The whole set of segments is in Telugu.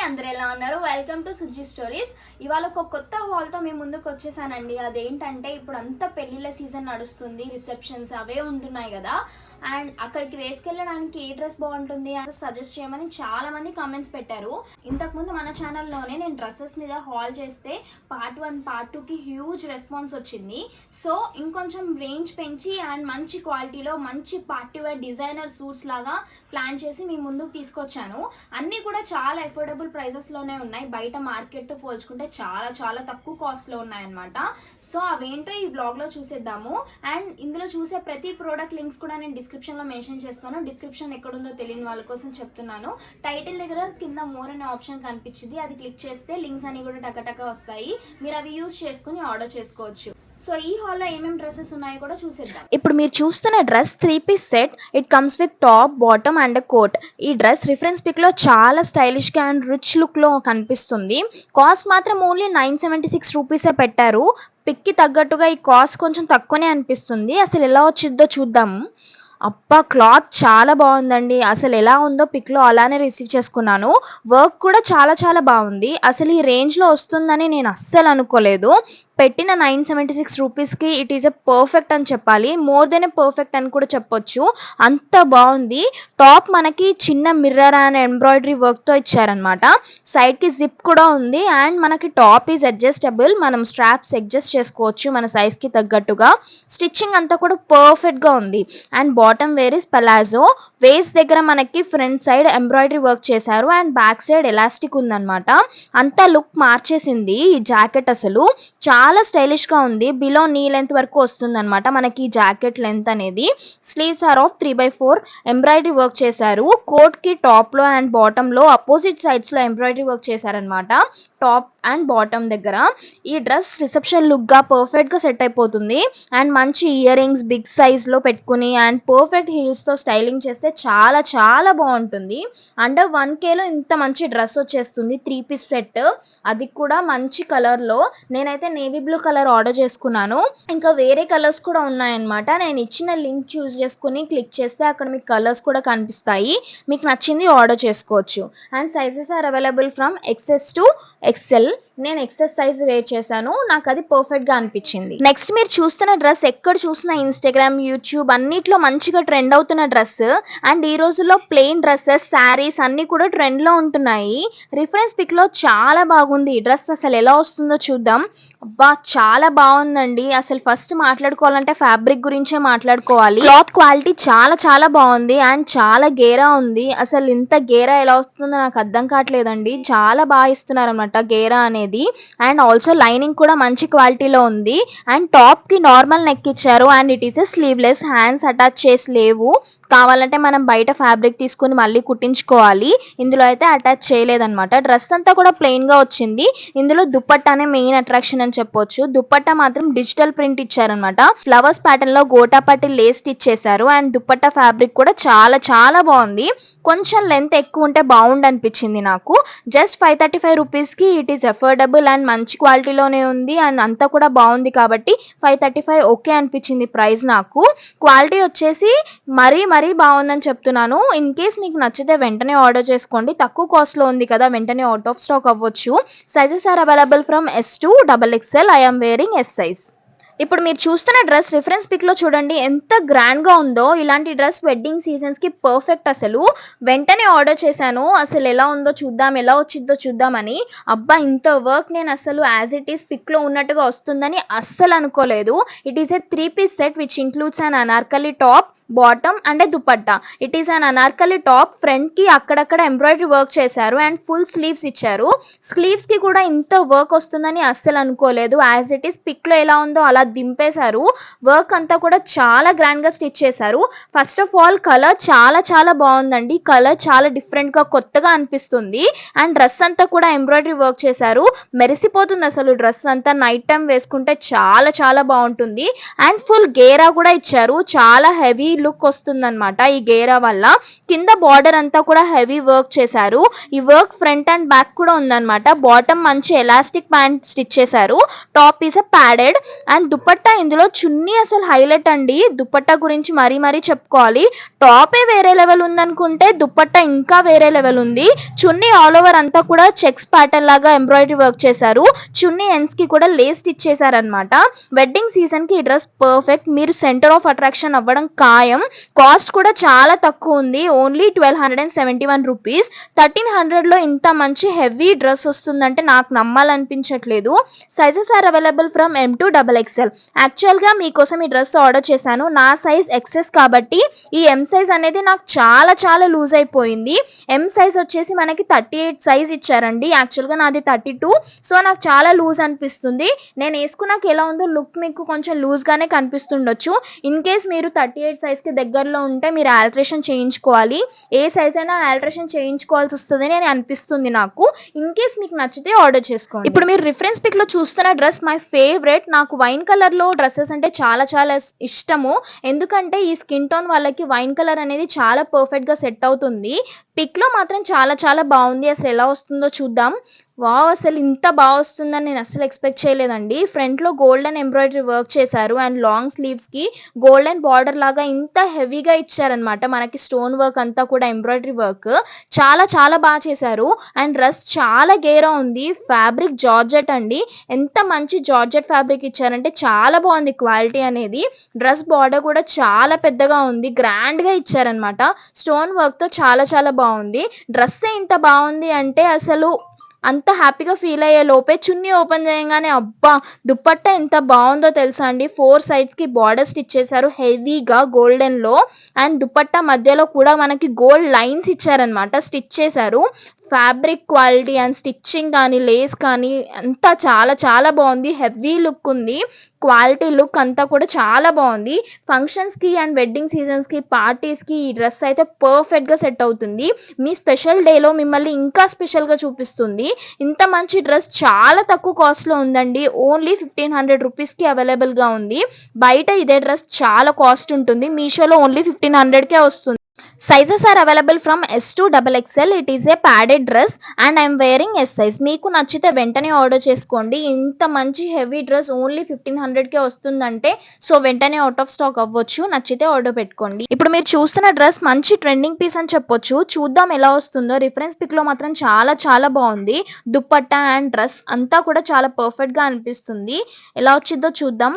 అందరూ ఎలా ఉన్నారు? Welcome to Sujji stories. ఇవాళ ఒక కొత్త హాల్తో మేము ముందుకు వచ్చేసానండి. అదేంటంటే ఇప్పుడు అంతా పెళ్లిళ్ళ సీజన్ నడుస్తుంది, రిసెప్షన్స్ అవే ఉంటున్నాయి కదా. అండ్ అక్కడికి వేసుకెళ్ళడానికి ఏ డ్రెస్ బాగుంటుంది అని సజెస్ట్ చేయమని చాలా మంది కామెంట్స్ పెట్టారు. ఇంతకుముందు మన ఛానల్లోనే నేను డ్రెస్సెస్ మీద హాల్ చేస్తే పార్ట్ 1 పార్ట్ 2కి హ్యూజ్ రెస్పాన్స్ వచ్చింది. సో ఇంకొంచెం రేంజ్ పెంచి అండ్ మంచి క్వాలిటీలో మంచి పార్టీ వేర్ డిజైనర్ సూట్స్ లాగా ప్లాన్ చేసి మీ ముందుకు తీసుకొచ్చాను. అన్నీ కూడా చాలా అఫోర్డబుల్ ప్రైజెస్లోనే ఉన్నాయి. బయట మార్కెట్తో పోల్చుకుంటే చాలా చాలా తక్కువ కాస్ట్లో ఉన్నాయన్నమాట. సో అవేంటో ఈ వ్లాగ్లో చూసేద్దాము. అండ్ ఇందులో చూసే ప్రతి ప్రోడక్ట్ లింక్స్ కూడా నేను డిస్క్రిప్షన్లో మెన్షన్ చేస్తాను. డిస్క్రిప్షన్ ఎక్కడుందో తెలియని వాళ్ళ కోసం చెప్తున్నాను. టైటిల్ దగ్గర కింద మోర్ అనే ఆప్షన్ కనిపించింది, అది క్లిక్ చేస్తే లింక్స్ అన్ని కూడా టకటక వస్తాయి. మీరు అవి యూజ్ చేసుకుని ఆర్డర్ చేసుకోవచ్చు. సో ఈ హాల్లో ఏమేమి డ్రెస్సెస్ ఉన్నాయో కూడా చూసేద్దాం. ఇప్పుడు మీరు చూస్తున్న dress 3-piece set. It comes with top, bottom and coat. ఈ డ్రెస్ రిఫరెన్స్ పిక్ లో చాలా స్టైలిష్ గా అండ్ రిచ్ లుక్ లో కనిపిస్తుంది. కాస్ట్ మాత్రం ఓన్లీ 976 రూపీసే పెట్టారు. పిక్ కి తగ్గట్టుగా ఈ కాస్ట్ కొంచెం తక్కువనే అనిపిస్తుంది. అసలు ఎలా వచ్చిందో చూద్దాము. అబ్బా, క్లాత్ చాలా బాగుందండి. అసలు ఎలా ఉందో పిక్లో అలానే రిసీవ్ చేసుకున్నాను. వర్క్ కూడా చాలా చాలా బాగుంది. అసలు ఈ రేంజ్లో వస్తుందని నేను అస్సలు అనుకోలేదు. పెట్టిన 976 రూపీస్కి ఇట్ ఈస్ ఎ పర్ఫెక్ట్ అని చెప్పాలి. మోర్ దెన్ ఎ పర్ఫెక్ట్ అని కూడా చెప్పొచ్చు. అంత బాగుంది. టాప్ మనకి చిన్న మిర్రర్ అండ్ ఎంబ్రాయిడరీ వర్క్తో ఇచ్చారనమాట. సైడ్కి జిప్ కూడా ఉంది. అండ్ మనకి టాప్ ఈజ్ అడ్జస్టబుల్. మనం స్ట్రాప్స్ అడ్జస్ట్ చేసుకోవచ్చు మన సైజ్కి తగ్గట్టుగా. స్టిచ్చింగ్ అంతా కూడా పర్ఫెక్ట్గా ఉంది. And bottom where is palazzo. Waste దగ్గర మనకి ఫ్రంట్ సైడ్ ఎంబ్రాయిడరీ వర్క్ చేశారు అండ్ బ్యాక్ సైడ్ ఎలాస్టిక్ ఉందన్నమాట. అంతా లుక్ మార్చేసింది ఈ జాకెట్. అసలు చాలా స్టైలిష్ గా ఉంది. బిలో నీ లెంత్ వరకు వస్తుంది అనమాట మనకి ఈ జాకెట్ లెంత్ అనేది. Sleeves are of 3/4 embroidery work చేశారు. కోట్ కి టాప్ లో అండ్ బాటమ్ లో అపోజిట్ సైడ్స్ లో ఎంబ్రాయిడరీ వర్క్ చేశారనమాట. టాప్ అండ్ బాటమ్ దగ్గర ఈ డ్రెస్ రిసెప్షన్ లుక్ గా పర్ఫెక్ట్ గా సెట్ అయిపోతుంది. అండ్ మంచి ఇయర్ రింగ్స్ బిగ్ సైజ్ లో పెట్టుకుని అండ్ పర్ఫెక్ట్ హీల్స్ తో స్టైలింగ్ చేస్తే చాలా చాలా బాగుంటుంది. అండర్ 1K లో ఇంత మంచి డ్రెస్ వచ్చేస్తుంది. 3-piece సెట్, అది కూడా మంచి కలర్ లో. నేనైతే నేవీ బ్లూ కలర్ ఆర్డర్ చేసుకున్నాను. ఇంకా వేరే కలర్స్ కూడా ఉన్నాయన్నమాట. నేను ఇచ్చిన లింక్ చూస్ చేసుకుని క్లిక్ చేస్తే అక్కడ మీకు కలర్స్ కూడా కనిపిస్తాయి. మీకు నచ్చింది ఆర్డర్ చేసుకోవచ్చు. And sizes are available from XS to XL. నేను XS సైజ్ వేర్ చేశాను. నాకు అది పర్ఫెక్ట్ గా అనిపించింది. నెక్స్ట్ మీరు చూస్తున్న డ్రెస్ ఎక్కడ చూసినా ఇన్స్టాగ్రామ్, యూట్యూబ్ అన్నిట్లో మంచిగా ట్రెండ్ అవుతున్న డ్రెస్. అండ్ ఈ రోజుల్లో ప్లెయిన్ డ్రెస్సెస్, శారీస్ అన్ని కూడా ట్రెండ్ లో ఉంటున్నాయి. రిఫరెన్స్ పిక్ లో చాలా బాగుంది ఈ డ్రెస్. అసలు ఎలా వస్తుందో చూద్దాం. అబ్బా, చాలా బాగుందండి. అసలు ఫస్ట్ మాట్లాడుకోవాలంటే ఫ్యాబ్రిక్ గురించే మాట్లాడుకోవాలి. క్లాత్ క్వాలిటీ చాలా చాలా బాగుంది అండ్ చాలా గేరా ఉంది. అసలు ఇంత గేరా ఎలా వస్తుందో నాకు అర్థం కావట్లేదండి. చాలా బాగా ఇస్తున్నారు అనమాట గేరా అనేది. అండ్ ఆల్సో లైనింగ్ కూడా మంచి క్వాలిటీలో ఉంది. అండ్ టాప్ కి నార్మల్ నెక్ ఇచ్చారు and it is sleeveless. Hands attach చేసి లేవు. కావాలంటే మనం బయట ఫ్యాబ్రిక్ తీసుకుని మళ్ళీ కుట్టించుకోవాలి. ఇందులో అయితే అటాచ్ చేయలేదన్నమాట. డ్రెస్ అంతా కూడా ప్లెయిన్ గా వచ్చింది. ఇందులో దుప్పట్టానే మెయిన్ అట్రాక్షన్ అని చెప్పొచ్చు. దుప్పట్టా మాత్రం డిజిటల్ ప్రింట్ ఇచ్చారనమాట. ఫ్లవర్స్ ప్యాటర్న్ లో గోటాపట్టి లేస్ స్టిచ్ చేశారు. అండ్ దుప్పట్టా ఫ్యాబ్రిక్ కూడా చాలా చాలా బాగుంది. కొంచెం లెంత్ ఎక్కువ ఉంటే బాగుండు అనిపించింది నాకు. జస్ట్ 535 రూపీస్కి ఇట్ ఈస్ అఫోర్డబుల్ అండ్ మంచి క్వాలిటీలోనే ఉంది. అండ్ అంతా కూడా బాగుంది కాబట్టి 535 ఓకే అనిపించింది ప్రైస్ నాకు. క్వాలిటీ వచ్చేసి మరీ బాగుందని చెప్తున్నాను. ఇన్ కేస్ మీకు నచ్చితే వెంటనే ఆర్డర్ చేసుకోండి. తక్కువ కాస్ట్లో ఉంది కదా, వెంటనే అవుట్ ఆఫ్ స్టాక్ అవ్వచ్చు. Sizes are available from S to XXL. I am wearing S size. ఇప్పుడు మీరు చూస్తున్న డ్రెస్ రిఫరెన్స్ పిక్ లో చూడండి ఎంత గ్రాండ్ గా ఉందో. ఇలాంటి డ్రెస్ వెడ్డింగ్ సీజన్స్ కి పర్ఫెక్ట్. అసలు వెంటనే ఆర్డర్ చేశాను. అసలు ఎలా ఉందో చూద్దాం, ఎలా వచ్చిందో చూద్దామని. అబ్బా, ఇంత వర్క్ నేను అసలు యాజ్ ఇట్ ఈస్ పిక్ లో ఉన్నట్టుగా వస్తుందని అస్సలు అనుకోలేదు. It is a 3-piece set which includes an Anarkali top, bottom and dupatta. It is an Anarkali top. Front కి అక్కడక్కడ ఎంబ్రాయిడరీ వర్క్ చేశారు అండ్ ఫుల్ స్లీవ్స్ ఇచ్చారు. స్లీవ్స్ కి కూడా ఇంత వర్క్ వస్తుందని అస్సలు అనుకోలేదు. యాజ్ ఇట్ ఈస్ పిక్ లో ఎలా ఉందో అలా దింపేశారు. వర్క్ అంతా కూడా చాలా గ్రాండ్ గా స్టిచ్ చేశారు. ఫస్ట్ ఆఫ్ ఆల్ కలర్ చాలా చాలా బాగుందండి. కలర్ చాలా డిఫరెంట్ గా కొత్తగా అనిపిస్తుంది. అండ్ డ్రెస్ అంతా కూడా ఎంబ్రాయిడరీ వర్క్ చేశారు. మెరిసిపోతుంది అసలు డ్రెస్ అంతా. నైట్ టైం వేసుకుంటే చాలా చాలా బాగుంటుంది. అండ్ ఫుల్ గేరా కూడా ఇచ్చారు. చాలా హెవీ లుక్ వస్తుందన్నమాట ఈ గేరా వల్ల. కింద బార్డర్ అంతా కూడా హెవీ వర్క్ చేశారు. ఈ వర్క్ ఫ్రంట్ అండ్ బ్యాక్ కూడా ఉందన్నమాట. బాటమ్ మంచి ఎలాస్టిక్ ప్యాంట్ స్టిచ్ చేశారు. Top is padded and dupatta ఇందులో చున్నీ అసలు హైలైట్ అండి. దుపట్టా గురించి మరీ చెప్పుకోవాలి. టాపే వేరే లెవెల్ ఉందనుకుంటే దుపట్టా ఇంకా వేరే లెవెల్ ఉంది. చున్నీ ఆల్ ఓవర్ అంతా కూడా చెక్స్ ప్యాటర్న్ లాగా ఎంబ్రాయిడరీ వర్క్ చేశారు. చున్నీ ఎండ్స్ కి కూడా లేస్ స్టిచ్ చేశారనమాట. వెడ్డింగ్ సీజన్ కి ఈ డ్రెస్ పర్ఫెక్ట్. మీరు సెంటర్ ఆఫ్ అట్రాక్షన్ అవ్వడం ఖాయం. కాస్ట్ కూడా చాలా తక్కువ ఉంది. Only 1271 rupees. 1300 లో ఇంత మంచి హెవీ డ్రెస్ వస్తుందంటే నాకు నమ్మాలనిపించట్లేదు. Sizes are available from M to XXL. యాక్చువల్ గా మీకోసం ఈ డ్రెస్ ఆర్డర్ చేశాను. నా సైజ్ XS కాబట్టి ఈ M సైజ్ అనేది నాకు చాలా లూజ్ అయిపోయింది. M సైజ్ వచ్చేసి మనకి 38 సైజ్ ఇచ్చారండి. యాక్చువల్గా నాది 32. సో నాకు చాలా లూజ్ అనిపిస్తుంది. నేను వేసుకున్నాక ఎలా ఉందో లుక్ మీకు కొంచెం లూజ్గానే కనిపిస్తుండొచ్చు. ఇన్ కేస్ మీరు 38 సైజ్కి దగ్గరలో ఉంటే మీరు ఆల్టరేషన్ చేయించుకోవాలి. ఏ సైజ్ అయినా ఆల్టరేషన్ చేయించుకోవాల్సి వస్తుందని అని అనిపిస్తుంది నాకు. ఇన్ కేస్ మీకు నచ్చితే ఆర్డర్ చేసుకోండి. ఇప్పుడు మీరు రిఫరెన్స్ పిక్ లో చూస్తున్న డ్రెస్ మై ఫేవరెట్. నాకు వైన్ కలర్ లో డ్రెస్సెస్ అంటే చాలా ఇష్టము. ఎందుకంటే ఈ స్కిన్ టోన్ వాళ్ళకి వైన్ కలర్ అనేది చాలా పర్ఫెక్ట్ గా సెట్ అవుతుంది. పిక్ లో మాత్రం చాలా బాగుంది. అసలు ఎలా వస్తుందో చూద్దాం. వావ్, అసలు ఇంత బాగా వస్తుందని నేను అసలు ఎక్స్పెక్ట్ చేయలేదండి. ఫ్రంట్ లో గోల్డెన్ ఎంబ్రాయిడరీ వర్క్ చేశారు అండ్ లాంగ్ స్లీవ్స్ కి గోల్డెన్ బార్డర్ లాగా ఇంత హెవీగా ఇచ్చారనమాట. మనకి స్టోన్ వర్క్ అంతా కూడా ఎంబ్రాయిడరీ వర్క్ చాలా బాగా చేశారు. అండ్ డ్రెస్ చాలా గేరా ఉంది. ఫ్యాబ్రిక్ జార్జెట్ అండి. ఎంత మంచి జార్జెట్ ఫ్యాబ్రిక్ ఇచ్చారంటే చాలా బాగుంది క్వాలిటీ అనేది. డ్రెస్ బార్డర్ కూడా చాలా పెద్దగా ఉంది. గ్రాండ్ గా ఇచ్చారనమాట. స్టోన్ వర్క్ తో చాలా బాగుంది. డ్రెస్ ఇంత బాగుంది అంటే అసలు అంత హ్యాపీగా ఫీల్ అయ్యే లోపే చున్నీ ఓపెన్ చేయగానే అబ్బా దుపట్టా ఎంత బాగుందో తెలుసా అండి. 4 sides కి బార్డర్ స్టిచ్ చేశారు హెవీగా గోల్డెన్ లో. అండ్ దుపట్టా మధ్యలో కూడా మనకి గోల్డ్ లైన్స్ ఇచ్చారనమాట. స్టిచ్ చేశారు. ఫ్యాబ్రిక్ క్వాలిటీ అండ్ స్టిచ్చింగ్ కానీ లేస్ కానీ అంతా చాలా బాగుంది. హెవీ లుక్ ఉంది. క్వాలిటీ లుక్ అంతా కూడా చాలా బాగుంది. ఫంక్షన్స్కి అండ్ వెడ్డింగ్ సీజన్స్కి పార్టీస్కి ఈ డ్రెస్ అయితే పర్ఫెక్ట్గా సెట్ అవుతుంది. మీ స్పెషల్ డేలో మిమ్మల్ని ఇంకా స్పెషల్గా చూపిస్తుంది. ఇంత మంచి డ్రెస్ చాలా తక్కువ కాస్ట్లో ఉందండి. ఓన్లీ 1500 రూపీస్కి అవైలబుల్గా ఉంది. బయట ఇదే డ్రెస్ చాలా కాస్ట్ ఉంటుంది. మీషోలో ఓన్లీ 1500కే వస్తుంది. Sizes are available from S to XXL. It is a padded dress and I'm wearing S size. మీకు నచ్చితే వెంటనే ఆర్డర్ చేసుకోండి. ఇంత మంచి హెవీ డ్రెస్ ఓన్లీ 1500కే వస్తుందంటే సో వెంటనే అవుట్ ఆఫ్ స్టాక్ అవ్వచ్చు. నచ్చితే ఆర్డర్ పెట్టుకోండి. ఇప్పుడు మీరు చూస్తున్న డ్రెస్ మంచి ట్రెండింగ్ పీస్ అని చెప్పొచ్చు. చూద్దాం ఎలా వస్తుందో. రిఫరెన్స్ పిక్ లో మాత్రం చాలా బాగుంది. దుపట్టా అండ్ డ్రెస్ అంతా కూడా చాలా పర్ఫెక్ట్ గా అనిపిస్తుంది. ఎలా వచ్చిందో చూద్దాం.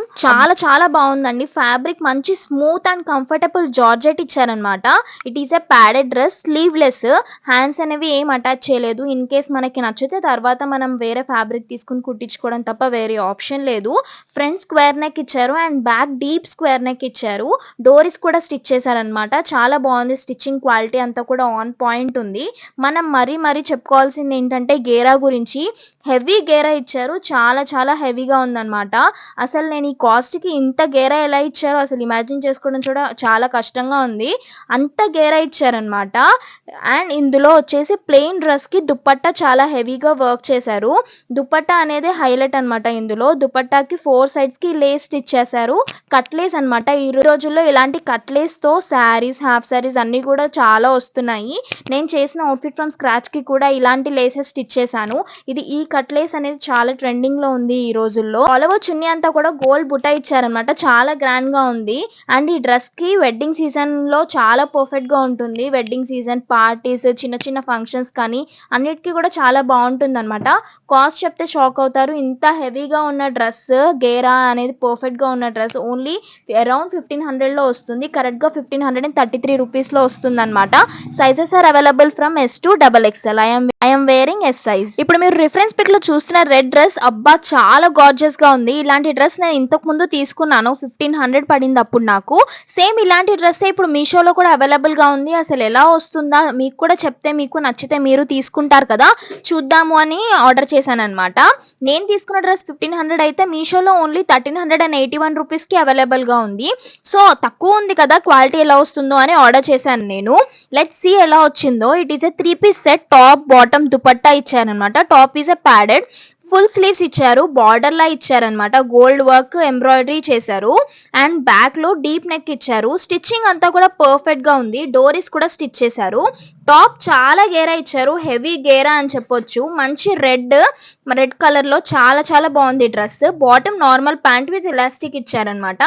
చాలా బాగుందండి. ఫ్యాబ్రిక్ మంచి స్మూత్ అండ్ కంఫర్టబుల్ జార్జెట్ ఇచ్చారనమాట. It is a padded dress. Sleeveless. Hands అనేవి ఏం అటాచ్ చేయలేదు. ఇన్ కేస్ మనకి నచ్చితే తర్వాత మనం వేరే ఫ్యాబ్రిక్ తీసుకుని కుట్టించుకోవడం తప్ప వేరే ఆప్షన్ లేదు. ఫ్రంట్ స్క్వేర్ నెక్ ఇచ్చారు and back deep square neck ఇచ్చారు. డోరీస్ కూడా స్టిచ్ చేశారనమాట. చాలా బాగుంది. స్టిచ్చింగ్ క్వాలిటీ అంతా కూడా ఆన్ పాయింట్ ఉంది. మనం మరీ చెప్పుకోవాల్సింది ఏంటంటే గేరా గురించి. హెవీ గేరా ఇచ్చారు. చాలా హెవీగా ఉందన్నమాట. అసలు నేను ఈ కాస్ట్కి ఇంత గేరా ఎలా ఇచ్చారో అసలు ఇమాజిన్ చేసుకోవడం కూడా చాలా కష్టంగా ఉంది. అంత గేరా ఇచ్చారనమాట. అండ్ ఇందులో వచ్చేసి ప్లెయిన్ డ్రెస్ కి దుపట్టా చాలా హెవీగా వర్క్ చేశారు. దుపట్టా అనేది హైలైట్ అనమాట. ఇందులో దుపట్టాకి 4 sides కి లేస్ స్టిచ్ చేశారు. కట్లేస్ అనమాట. ఈ రోజుల్లో ఇలాంటి కట్లేస్ తో శారీస్, హాఫ్ శారీస్ అన్ని కూడా చాలా వస్తున్నాయి. నేను చేసిన అవుట్ఫిట్ ఫ్రమ్ స్క్రాచ్ కి కూడా ఇలాంటి లేసెస్ స్టిచ్ చేశాను. ఈ కట్లేస్ అనేది చాలా ట్రెండింగ్ లో ఉంది ఈ రోజుల్లో. ఆల్ ఓవర్ చున్నీ అంతా కూడా గోల్డ్ బుట్ట ఇచ్చారనమాట. చాలా గ్రాండ్ గా ఉంది. అండ్ ఈ డ్రెస్ కి వెడ్డింగ్ సీజన్ లో చాలా పర్ఫెక్ట్ గా ఉంటుంది. వెడ్డింగ్ సీజన్, పార్టీస్, చిన్న ఫంక్షన్స్ కానీ అన్నిటికీ కూడా చాలా బాగుంటుంది అనమాట. కాస్ట్ చెప్తే షాక్ అవుతారు. ఇంత హెవీగా ఉన్న డ్రెస్ గేరా అనేది పర్ఫెక్ట్ గా ఉన్న డ్రెస్ ఓన్లీ అరౌండ్ 1500 లో వస్తుంది. కరెక్ట్ గా 1533 రూపీస్ లో వస్తుంది అనమాట. Sizes are available from S to XXL. I'm wearing S size. ఇప్పుడు మీరు రిఫరెన్స్ పిక్ లో చూస్తున్న రెడ్ డ్రెస్ అబ్బా చాలా గార్జియస్ గా ఉంది. ఇలాంటి డ్రెస్ నేను ఇంతకు ముందు తీసుకున్నాను. 1500 పడింది అప్పుడు నాకు. సేమ్ ఇలాంటి డ్రెస్ ఇప్పుడు మీషోలో కూడా అవైలబుల్ గా ఉంది. అసలు ఎలా వస్తుందా మీకు కూడా చెప్తే మీకు నచ్చితే మీరు తీసుకుంటారు కదా, చూద్దాము అని ఆర్డర్ చేశాను అనమాట. నేను తీసుకున్న డ్రెస్ 1500 అయితే మీషోలో ఓన్లీ 1381 రూపీస్ కి అవైలబుల్ గా ఉంది. సో తక్కువ ఉంది కదా, క్వాలిటీ ఎలా వస్తుందో అని ఆర్డర్ చేశాను నేను. లెట్స్ సీ ఎలా వచ్చిందో. It is a 3 piece set. Top bottom dupatta ఇచ్చారనమాట. Top is a padded. Full sleeves ఇచ్చారు, బార్డర్ లా ఇచ్చారనమాట, గోల్డ్ వర్క్ ఎంబ్రాయిడరీ చేశారు అండ్ బ్యాక్ లో డీప్ నెక్ ఇచ్చారు. స్టిచ్చింగ్ అంతా కూడా పర్ఫెక్ట్ గా ఉంది, డోరీస్ కూడా స్టిచ్ చేశారు. టాప్ చాలా గేరా ఇచ్చారు, హెవీ గేరా అని చెప్పొచ్చు. మంచి రెడ్ కలర్ లో చాలా చాలా బాగుంది dress. Bottom normal pant with elastic ఇచ్చారనమాట.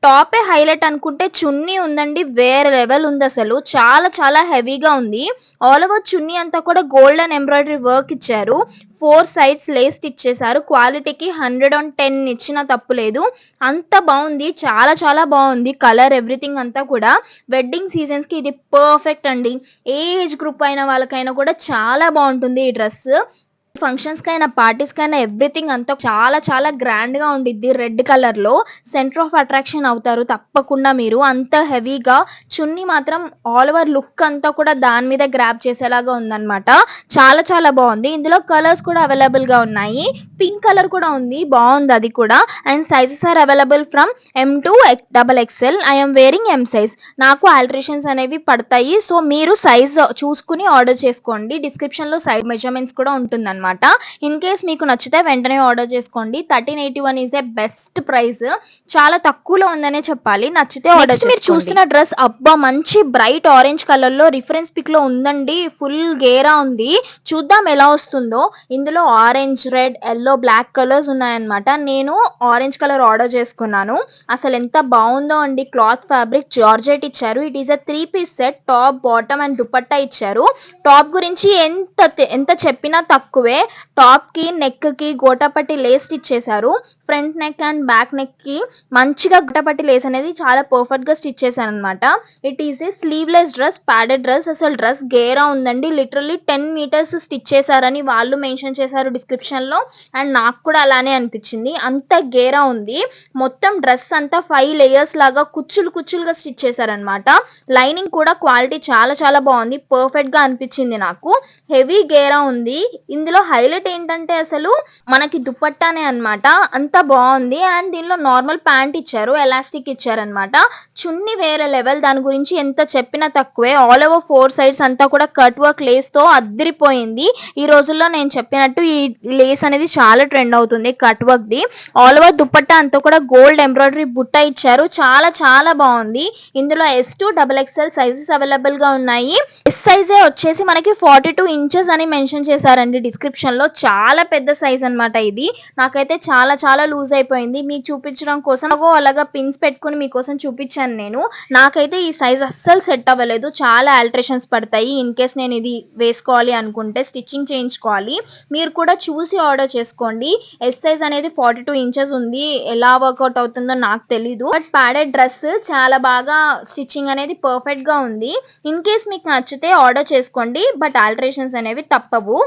టాపే హైలైట్ అనుకుంటే చున్నీ ఉందండి, వేరే లెవెల్ ఉంది అసలు, చాలా చాలా హెవీగా ఉంది. ఆల్ ఓవర్ చున్నీ అంతా కూడా గోల్డ్ అండ్ ఎంబ్రాయిడరీ వర్క్ ఇచ్చారు. 4 సైడ్స్ లేస్ స్టిచ్ చేశారు. క్వాలిటీకి 110 ఇచ్చిన తప్పు లేదు, అంత బాగుంది, చాలా చాలా బాగుంది. కలర్ ఎవ్రీథింగ్ అంతా కూడా వెడ్డింగ్ సీజన్స్ కి ఇది పర్ఫెక్ట్ అండి. ఏ ఏజ్ గ్రూప్ అయిన వాళ్ళకైనా కూడా చాలా బాగుంటుంది ఈ డ్రెస్. ఫంక్షన్స్ కైనా పార్టీస్ కైనా ఎవ్రీథింగ్ అంతా చాలా చాలా గ్రాండ్ గా ఉండిద్ది. రెడ్ కలర్ లో సెంటర్ ఆఫ్ అట్రాక్షన్ అవుతారు తప్పకుండా మీరు. అంత హెవీగా చున్నీ మాత్రం ఆల్ ఓవర్ లుక్ అంతా కూడా దాని మీద గ్రాప్ చేసేలాగా ఉందన్నమాట. చాలా చాలా బాగుంది. ఇందులో కలర్స్ కూడా అవైలబుల్ గా ఉన్నాయి. పింక్ కలర్ కూడా ఉంది, బాగుంది అది కూడా. And sizes are available from M to XXL. I'm wearing M size. నాకు ఆల్టరేషన్స్ అనేవి పడతాయి, సో మీరు సైజ్ చూసుకుని ఆర్డర్ చేసుకోండి. డిస్క్రిప్షన్ లో సైజ్ మెజర్మెంట్స్ కూడా ఉంటుందన్నమాట. ఇన్ కేస్ మీకు నచ్చితే వెంటనే ఆర్డర్ చేసుకోండి. 1381 ఈజ్ ఏ బెస్ట్ ప్రైస్, చాలా తక్కువలో ఉందనే చెప్పాలి. నచ్చితే ఆర్డర్ చేసుకోండి. మీరు చూస్తున్న డ్రెస్ అబ్బా మంచి బ్రైట్ ఆరెంజ్ కలర్ లో రిఫరెన్స్ పిక్ లో ఉందండి, ఫుల్ గేరా ఉంది. చూద్దాం ఎలా వస్తుందో. ఇందులో orange, red, yellow, black colours ఉన్నాయన్నమాట. నేను ఆరెంజ్ కలర్ ఆర్డర్ చేసుకున్నాను. అసలు ఎంత బాగుందో అండి. క్లాత్ ఫ్యాబ్రిక్ జార్జెట్ ఇచ్చారు. It is a 3 piece set, top bottom and dupatta ఇచ్చారు. టాప్ గురించి ఎంత చెప్పినా తక్కువే. టాప్ కి నెక్ కి గోటాపట్టి లేస్ స్టిచ్ చేశారు. Front neck and back neck కి మంచిగా గోటాపట్టి లేస్ అనేది చాలా పర్ఫెక్ట్ గా స్టిచ్ చేశారు అనమాట. It is A sleeveless dress, padded dress. అసలు డ్రెస్ గేరా ఉందండి, లిటరల్లీ 10 మీటర్స్ స్టిచ్ చేశారని వాళ్ళు మెన్షన్ చేశారు డిస్క్రిప్షన్ లో. అండ్ నాకు కూడా అలానే అనిపించింది, అంత గేరా ఉంది. మొత్తం డ్రెస్ అంతా 5 లేయర్స్ లాగా కుచ్చులుగా స్టిచ్ చేశారనమాట. లైనింగ్ కూడా క్వాలిటీ చాలా చాలా బాగుంది, పర్ఫెక్ట్ గా అనిపించింది నాకు. హెవీ గేరా ఉంది. ఇందులో హైలైట్ ఏంటంటే అసలు మనకి దుపట్టానే అన్నమాట, అంత బాగుంది. అండ్ దీనిలో నార్మల్ ప్యాంట్ ఇచ్చారు, ఎలాస్టిక్ ఇచ్చారనమాట. చున్నీ వేరే లెవెల్, దాని గురించి ఎంత చెప్పినా తక్కువే. ఆల్ ఓవర్ 4 సైడ్స్ అంతా కూడా కట్ వర్క్ లేస్ తో అద్దరిపోయింది. ఈ రోజుల్లో నేను చెప్పినట్టు ఈ లేస్ అనేది చాలా ట్రెండ్ అవుతుంది, cut work the. All over dupatta అంతా కూడా గోల్డ్ ఎంబ్రాయిడరీ బుట్ట ఇచ్చారు, చాలా చాలా బాగుంది. ఇందులో S2 XXL సైజెస్ అవైలబుల్ గా ఉన్నాయి. ఎస్ సైజే వచ్చేసి మనకి 42 ఇంచెస్ అని మెన్షన్ చేశారండి డిస్క్రిప్షన్ లో. చాలా పెద్ద సైజ్ అన్నమాట ఇది. నాకైతే చాలా చాలా లూజ్ అయిపోయింది. మీకు చూపించడం కోసం అలాగా పిన్స్ పెట్టుకుని మీకోసం చూపించాను నేను. నాకైతే ఈ సైజ్ అస్సలు సెట్ అవ్వలేదు, చాలా ఆల్టరేషన్స్ పడతాయి. ఇన్ కేస్ నేను ఇది వేసుకోవాలి అనుకుంటే స్టిచ్చింగ్ చేయించుకోవాలి. మీరు కూడా చూసి ఆర్డర్ చేసుకోండి. ఎస్ సైజ్ అనేది 42 ఇంచెస్ ఉంది, ఎలా వర్కౌట్ అవుతుందో నాకు తెలీదు. బట్ ప్యాడెడ్ డ్రెస్ చాలా బాగా స్టిచ్చింగ్ అనేది పర్ఫెక్ట్ గా ఉంది. ఇన్ కేస్ మీకు నచ్చితే ఆర్డర్ చేసుకోండి, బట్ ఆల్టరేషన్స్ అనేవి తప్పవు.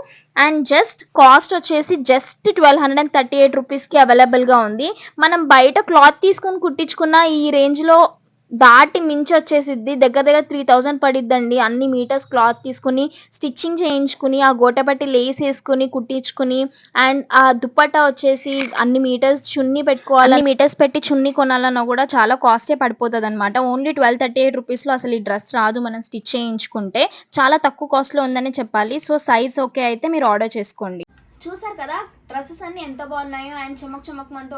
అండ్ జస్ట్ కాస్ట్ వచ్చేసి జస్ట్ 1238 రూపీస్కి అవైలబుల్గా ఉంది. మనం బయట క్లాత్ తీసుకొని కుట్టించుకున్న ఈ రేంజ్లో దాటి మించి వచ్చేసిద్ది, దగ్గర 3000 పడిద్దండి. అన్ని మీటర్స్ క్లాత్ తీసుకుని స్టిచ్చింగ్ చేయించుకుని ఆ గోటపట్టి లేస్ వేసుకుని కుట్టించుకుని అండ్ ఆ దుప్పట్టా వచ్చేసి అన్ని మీటర్స్ చున్నీ పెట్టుకోవాలి, అన్ని మీటర్స్ పెట్టి చున్నీ కొనాలన్నా కూడా చాలా కాస్టే పడిపోతుంది అనమాట. ఓన్లీ 1238 రూపీస్లో అసలు ఈ డ్రెస్ రాదు మనం స్టిచ్ చేయించుకుంటే. చాలా తక్కువ కాస్ట్లో ఉందని చెప్పాలి. సో సైజ్ ఓకే అయితే మీరు ఆర్డర్ చేసుకోండి. చూసారు కదా డ్రెస్సెస్ అన్ని ఎంత బాగున్నాయో. అండ్ చమక్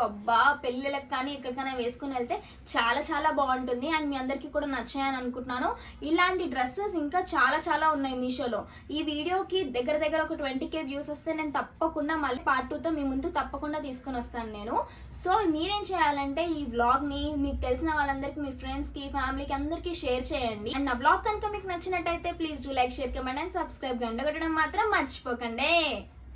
అబ్బా పెళ్ళిళ్ళకి కానీ ఎక్కడికైనా వేసుకుని వెళ్తే చాలా చాలా బాగుంటుంది. అండ్ మీ అందరికీ కూడా నచ్చాయని అనుకుంటున్నాను. ఇలాంటి డ్రెస్సెస్ ఇంకా చాలా చాలా ఉన్నాయి మీషోలో. ఈ వీడియోకి దగ్గర ఒక 20K వ్యూస్ వస్తే నేను తప్పకుండా మళ్ళీ పార్ట్ 2తో మీ ముందు తప్పకుండా తీసుకుని వస్తాను నేను. సో మీరేం చేయాలంటే ఈ వ్లాగ్ని మీకు తెలిసిన వాళ్ళందరికీ, మీ ఫ్రెండ్స్కి, ఫ్యామిలీకి అందరికీ షేర్ చేయండి. అండ్ నా వ్లాగ్ కనుక మీకు నచ్చినట్టయితే please do like, share, comment and subscribe. గంట కొట్టడం మాత్రం మర్చిపోకండి.